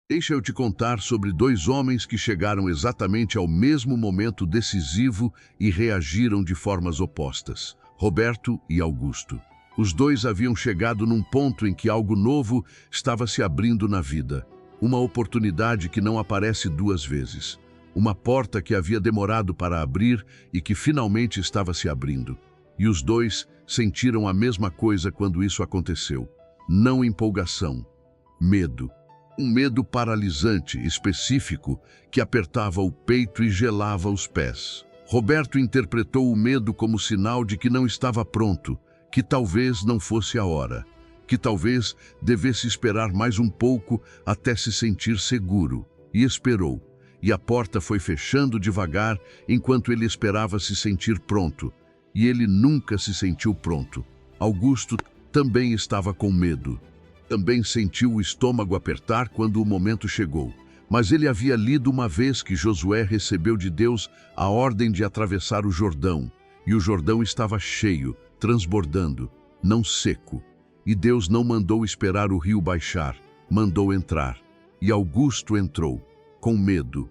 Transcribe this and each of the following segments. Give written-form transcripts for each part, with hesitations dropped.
Deixa eu te contar sobre dois homens que chegaram exatamente ao mesmo momento decisivo e reagiram de formas opostas: Roberto e Augusto. Os dois haviam chegado num ponto em que algo novo estava se abrindo na vida. Uma oportunidade que não aparece duas vezes. Uma porta que havia demorado para abrir e que finalmente estava se abrindo. E os dois sentiram a mesma coisa quando isso aconteceu. Não empolgação, medo. Um medo paralisante, específico, que apertava o peito e gelava os pés. Roberto interpretou o medo como sinal de que não estava pronto, que talvez não fosse a hora, que talvez devesse esperar mais um pouco até se sentir seguro. E esperou, e a porta foi fechando devagar enquanto ele esperava se sentir pronto. E ele nunca se sentiu pronto. Augusto também estava com medo. Também sentiu o estômago apertar quando o momento chegou. Mas ele havia lido uma vez que Josué recebeu de Deus a ordem de atravessar o Jordão. E o Jordão estava cheio, transbordando, não seco. E Deus não mandou esperar o rio baixar, mandou entrar. E Augusto entrou, com medo,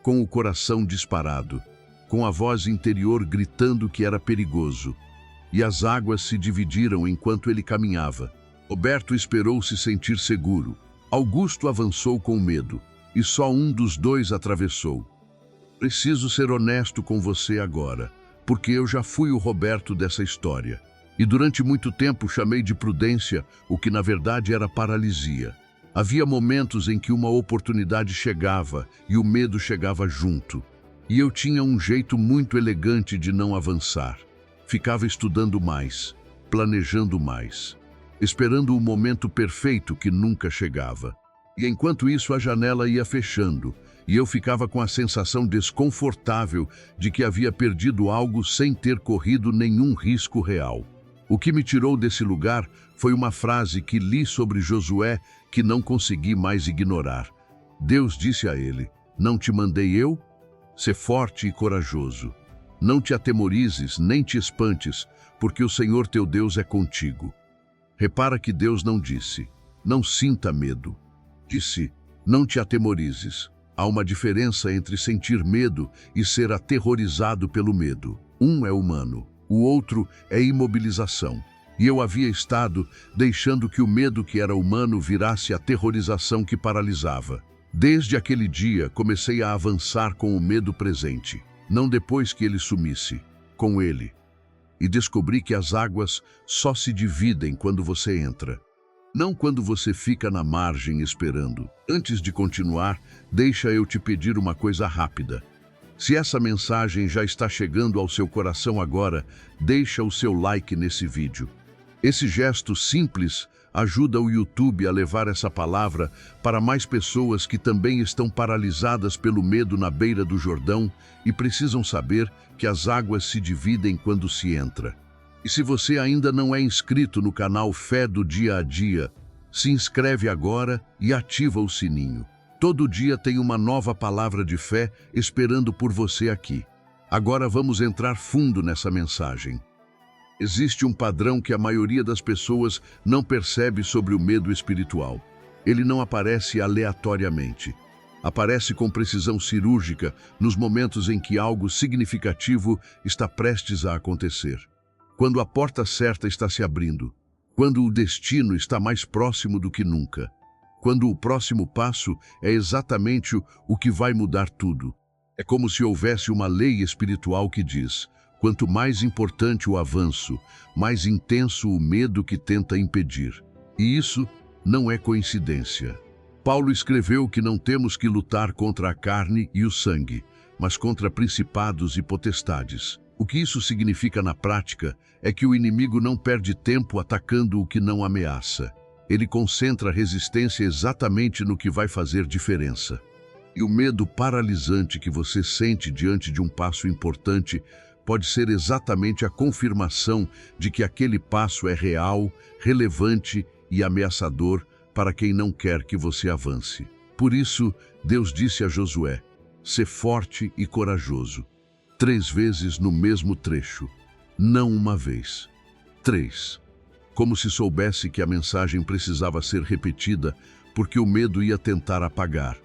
com o coração disparado, com a voz interior gritando que era perigoso. E as águas se dividiram enquanto ele caminhava. Roberto esperou se sentir seguro. Augusto avançou com medo, e só um dos dois atravessou. Preciso ser honesto com você agora, porque eu já fui o Roberto dessa história. E durante muito tempo chamei de prudência o que na verdade era paralisia. Havia momentos em que uma oportunidade chegava e o medo chegava junto. E eu tinha um jeito muito elegante de não avançar. Ficava estudando mais, planejando mais, esperando o momento perfeito que nunca chegava. E enquanto isso a janela ia fechando, e eu ficava com a sensação desconfortável de que havia perdido algo sem ter corrido nenhum risco real. O que me tirou desse lugar foi uma frase que li sobre Josué que não consegui mais ignorar. Deus disse a ele: "Não te mandei eu? Sê forte e corajoso. Não te atemorizes, nem te espantes, porque o Senhor teu Deus é contigo." Repara que Deus não disse: "Não sinta medo." Disse: "Não te atemorizes." Há uma diferença entre sentir medo e ser aterrorizado pelo medo. Um é humano, o outro é imobilização. E eu havia estado deixando que o medo que era humano virasse aterrorização que paralisava. Desde aquele dia, comecei a avançar com o medo presente, não depois que ele sumisse, com ele. E descobri que as águas só se dividem quando você entra, não quando você fica na margem esperando. Antes de continuar, deixa eu te pedir uma coisa rápida. Se essa mensagem já está chegando ao seu coração agora, deixa o seu like nesse vídeo. Esse gesto simples ajuda o YouTube a levar essa palavra para mais pessoas que também estão paralisadas pelo medo na beira do Jordão e precisam saber que as águas se dividem quando se entra. E se você ainda não é inscrito no canal Fé do Dia a Dia, se inscreve agora e ativa o sininho. Todo dia tem uma nova palavra de fé esperando por você aqui. Agora vamos entrar fundo nessa mensagem. Existe um padrão que a maioria das pessoas não percebe sobre o medo espiritual. Ele não aparece aleatoriamente. Aparece com precisão cirúrgica nos momentos em que algo significativo está prestes a acontecer. Quando a porta certa está se abrindo. Quando o destino está mais próximo do que nunca. Quando o próximo passo é exatamente o que vai mudar tudo. É como se houvesse uma lei espiritual que diz: quanto mais importante o avanço, mais intenso o medo que tenta impedir. E isso não é coincidência. Paulo escreveu que não temos que lutar contra a carne e o sangue, mas contra principados e potestades. O que isso significa na prática é que o inimigo não perde tempo atacando o que não ameaça. Ele concentra a resistência exatamente no que vai fazer diferença. E o medo paralisante que você sente diante de um passo importante pode ser exatamente a confirmação de que aquele passo é real, relevante e ameaçador para quem não quer que você avance. Por isso, Deus disse a Josué: "Sê forte e corajoso." 3 vezes no mesmo trecho, não uma vez. 3. Como se soubesse que a mensagem precisava ser repetida porque o medo ia tentar apagar.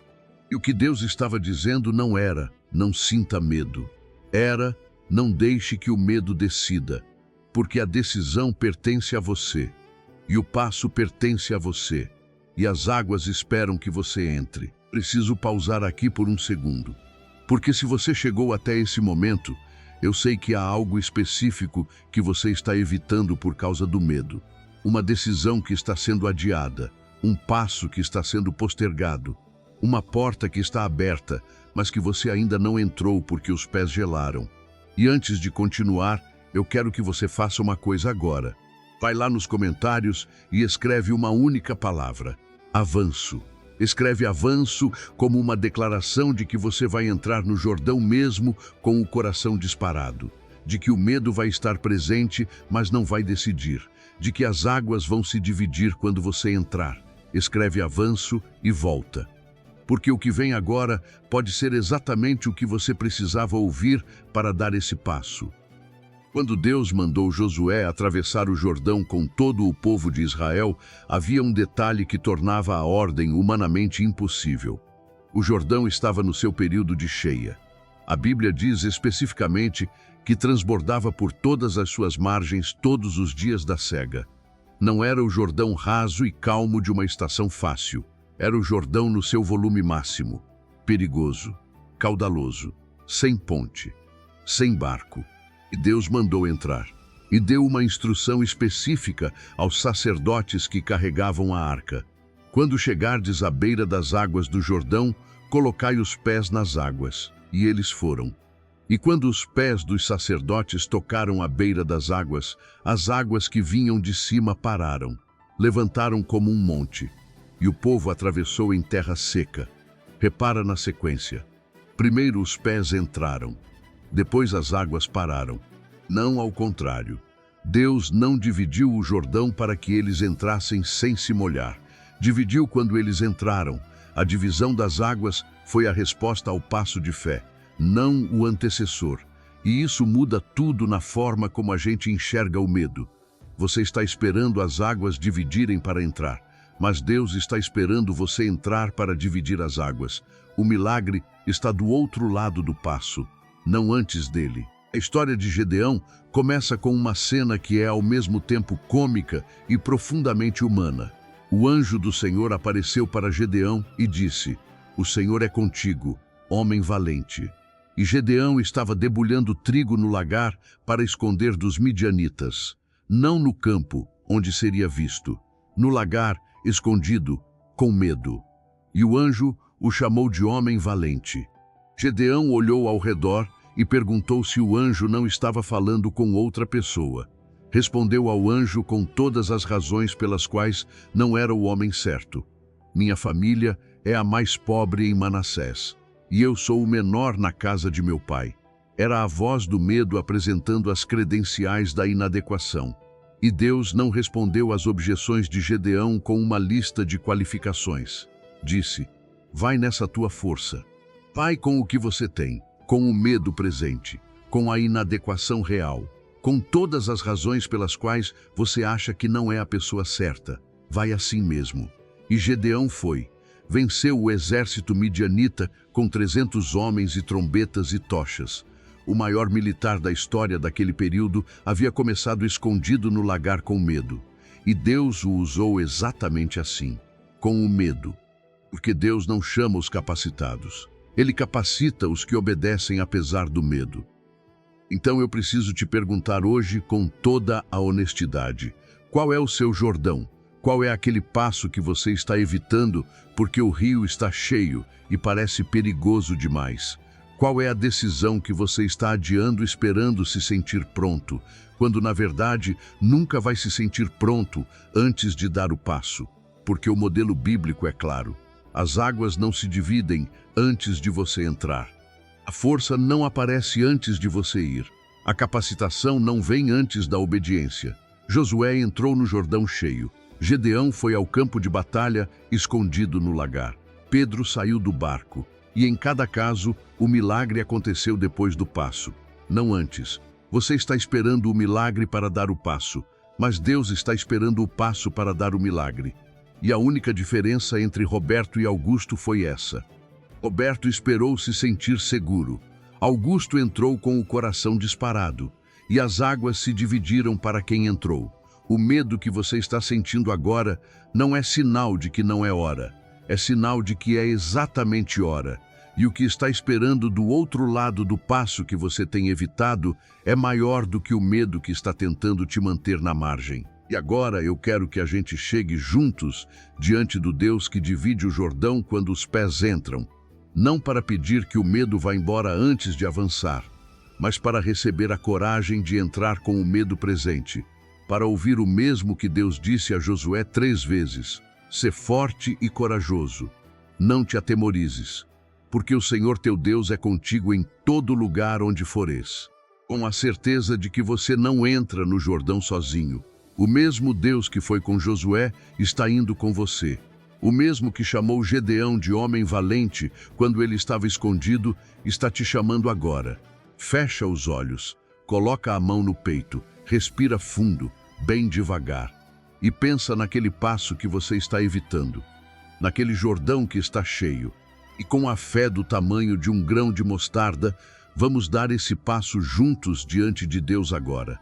E o que Deus estava dizendo não era, não sinta medo. Era, não deixe que o medo decida, porque a decisão pertence a você, e o passo pertence a você, e as águas esperam que você entre. Preciso pausar aqui por um segundo, porque se você chegou até esse momento, eu sei que há algo específico que você está evitando por causa do medo. Uma decisão que está sendo adiada, um passo que está sendo postergado, uma porta que está aberta, mas que você ainda não entrou porque os pés gelaram. E antes de continuar, eu quero que você faça uma coisa agora. Vai lá nos comentários e escreve uma única palavra: avanço. Escreve avanço como uma declaração de que você vai entrar no Jordão mesmo com o coração disparado, de que o medo vai estar presente, mas não vai decidir, de que as águas vão se dividir quando você entrar. Escreve avanço e volta. Porque o que vem agora pode ser exatamente o que você precisava ouvir para dar esse passo. Quando Deus mandou Josué atravessar o Jordão com todo o povo de Israel, havia um detalhe que tornava a ordem humanamente impossível. O Jordão estava no seu período de cheia. A Bíblia diz especificamente que transbordava por todas as suas margens todos os dias da sega. Não era o Jordão raso e calmo de uma estação fácil. Era o Jordão no seu volume máximo, perigoso, caudaloso, sem ponte, sem barco. E Deus mandou entrar. E deu uma instrução específica aos sacerdotes que carregavam a arca. Quando chegardes à beira das águas do Jordão, colocai os pés nas águas. E eles foram. E quando os pés dos sacerdotes tocaram a beira das águas, as águas que vinham de cima pararam, levantaram como um monte. E o povo atravessou em terra seca. Repara na sequência. Primeiro os pés entraram, depois as águas pararam. Não ao contrário. Deus não dividiu o Jordão para que eles entrassem sem se molhar. Dividiu quando eles entraram. A divisão das águas foi a resposta ao passo de fé, não o antecessor. E isso muda tudo na forma como a gente enxerga o medo. Você está esperando as águas dividirem para entrar. Mas Deus está esperando você entrar para dividir as águas. O milagre está do outro lado do passo, não antes dele. A história de Gedeão começa com uma cena que é ao mesmo tempo cômica e profundamente humana. O anjo do Senhor apareceu para Gedeão e disse: "O Senhor é contigo, homem valente." E Gedeão estava debulhando trigo no lagar para esconder dos midianitas, não no campo, onde seria visto. No lagar, escondido, com medo. E o anjo o chamou de homem valente. Gedeão olhou ao redor e perguntou se o anjo não estava falando com outra pessoa. Respondeu ao anjo com todas as razões pelas quais não era o homem certo. Minha família é a mais pobre em Manassés, e eu sou o menor na casa de meu pai. Era a voz do medo apresentando as credenciais da inadequação. E Deus não respondeu às objeções de Gedeão com uma lista de qualificações. Disse: "Vai nessa tua força. Vai com o que você tem, com o medo presente, com a inadequação real, com todas as razões pelas quais você acha que não é a pessoa certa. Vai assim mesmo." E Gedeão foi. Venceu o exército midianita com 300 homens e trombetas e tochas. O maior militar da história daquele período havia começado escondido no lagar com medo. E Deus o usou exatamente assim, com o medo. Porque Deus não chama os capacitados. Ele capacita os que obedecem apesar do medo. Então eu preciso te perguntar hoje com toda a honestidade: qual é o seu Jordão? Qual é aquele passo que você está evitando porque o rio está cheio e parece perigoso demais? Qual é a decisão que você está adiando esperando se sentir pronto, quando na verdade nunca vai se sentir pronto antes de dar o passo? Porque o modelo bíblico é claro. As águas não se dividem antes de você entrar. A força não aparece antes de você ir. A capacitação não vem antes da obediência. Josué entrou no Jordão cheio. Gedeão foi ao campo de batalha escondido no lagar. Pedro saiu do barco. E em cada caso, o milagre aconteceu depois do passo, não antes. Você está esperando o milagre para dar o passo, mas Deus está esperando o passo para dar o milagre. E a única diferença entre Roberto e Augusto foi essa. Roberto esperou se sentir seguro. Augusto entrou com o coração disparado. E as águas se dividiram para quem entrou. O medo que você está sentindo agora não é sinal de que não é hora. É sinal de que é exatamente hora. E o que está esperando do outro lado do passo que você tem evitado é maior do que o medo que está tentando te manter na margem. E agora eu quero que a gente chegue juntos diante do Deus que divide o Jordão quando os pés entram. Não para pedir que o medo vá embora antes de avançar, mas para receber a coragem de entrar com o medo presente, para ouvir o mesmo que Deus disse a Josué 3 vezes: Sê forte e corajoso, não te atemorizes, porque o Senhor teu Deus é contigo em todo lugar onde fores. Com a certeza de que você não entra no Jordão sozinho. O mesmo Deus que foi com Josué está indo com você. O mesmo que chamou Gedeão de homem valente quando ele estava escondido, está te chamando agora. Fecha os olhos, coloca a mão no peito, respira fundo, bem devagar, e pensa naquele passo que você está evitando, naquele Jordão que está cheio. E com a fé do tamanho de um grão de mostarda, vamos dar esse passo juntos diante de Deus agora.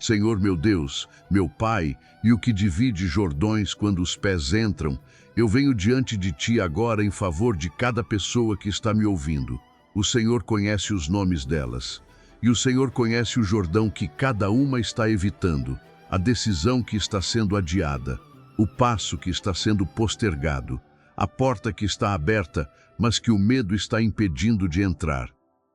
Senhor meu Deus, meu Pai, e o que divide Jordões quando os pés entram, eu venho diante de Ti agora em favor de cada pessoa que está me ouvindo. O Senhor conhece os nomes delas, e o Senhor conhece o Jordão que cada uma está evitando, a decisão que está sendo adiada, o passo que está sendo postergado, a porta que está aberta, mas que o medo está impedindo de entrar.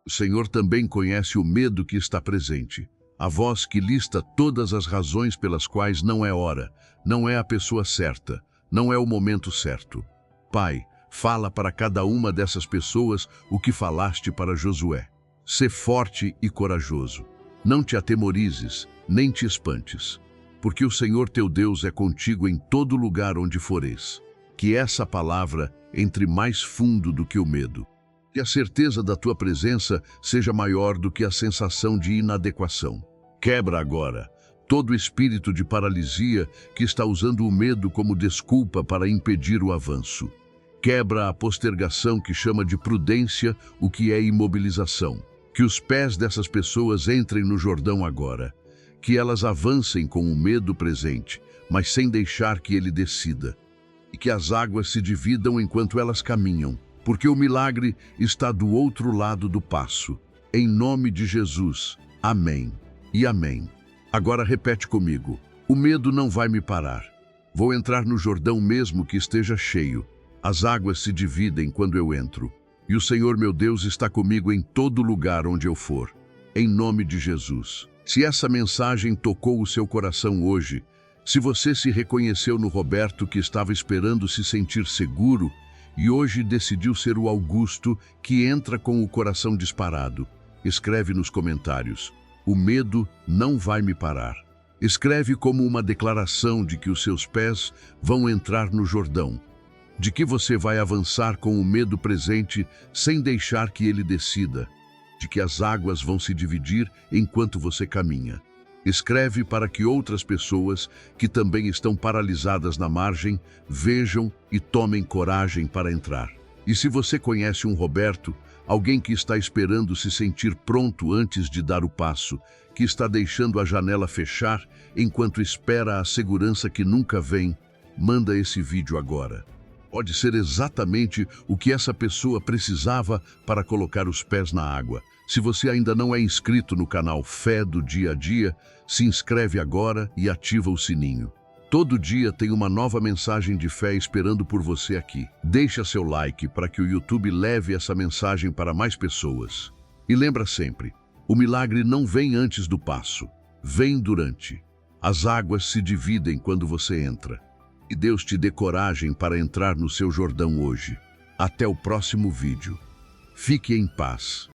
O Senhor também conhece o medo que está presente, a voz que lista todas as razões pelas quais não é hora, não é a pessoa certa, não é o momento certo. Pai, fala para cada uma dessas pessoas o que falaste para Josué. Sê forte e corajoso. Não te atemorizes, nem te espantes, porque o Senhor teu Deus é contigo em todo lugar onde fores. Que essa palavra entre mais fundo do que o medo. Que a certeza da tua presença seja maior do que a sensação de inadequação. Quebra agora todo espírito de paralisia que está usando o medo como desculpa para impedir o avanço. Quebra a postergação que chama de prudência o que é imobilização. Que os pés dessas pessoas entrem no Jordão agora. Que elas avancem com o medo presente, mas sem deixar que ele decida. E que as águas se dividam enquanto elas caminham, porque o milagre está do outro lado do passo. Em nome de Jesus. Amém e amém. Agora repete comigo. O medo não vai me parar. Vou entrar no Jordão mesmo que esteja cheio. As águas se dividem quando eu entro. E o Senhor meu Deus está comigo em todo lugar onde eu for. Em nome de Jesus. Se essa mensagem tocou o seu coração hoje, se você se reconheceu no Roberto que estava esperando se sentir seguro e hoje decidiu ser o Augusto que entra com o coração disparado, escreve nos comentários: o medo não vai me parar. Escreve como uma declaração de que os seus pés vão entrar no Jordão, de que você vai avançar com o medo presente sem deixar que ele decida, de que as águas vão se dividir enquanto você caminha. Escreve para que outras pessoas que também estão paralisadas na margem vejam e tomem coragem para entrar. E se você conhece um Roberto, alguém que está esperando se sentir pronto antes de dar o passo, que está deixando a janela fechar enquanto espera a segurança que nunca vem, manda esse vídeo agora. Pode ser exatamente o que essa pessoa precisava para colocar os pés na água. Se você ainda não é inscrito no canal Fé do Dia a Dia, se inscreve agora e ativa o sininho. Todo dia tem uma nova mensagem de fé esperando por você aqui. Deixa seu like para que o YouTube leve essa mensagem para mais pessoas. E lembra sempre, o milagre não vem antes do passo, vem durante. As águas se dividem quando você entra. E Deus te dê coragem para entrar no seu Jordão hoje. Até o próximo vídeo. Fique em paz.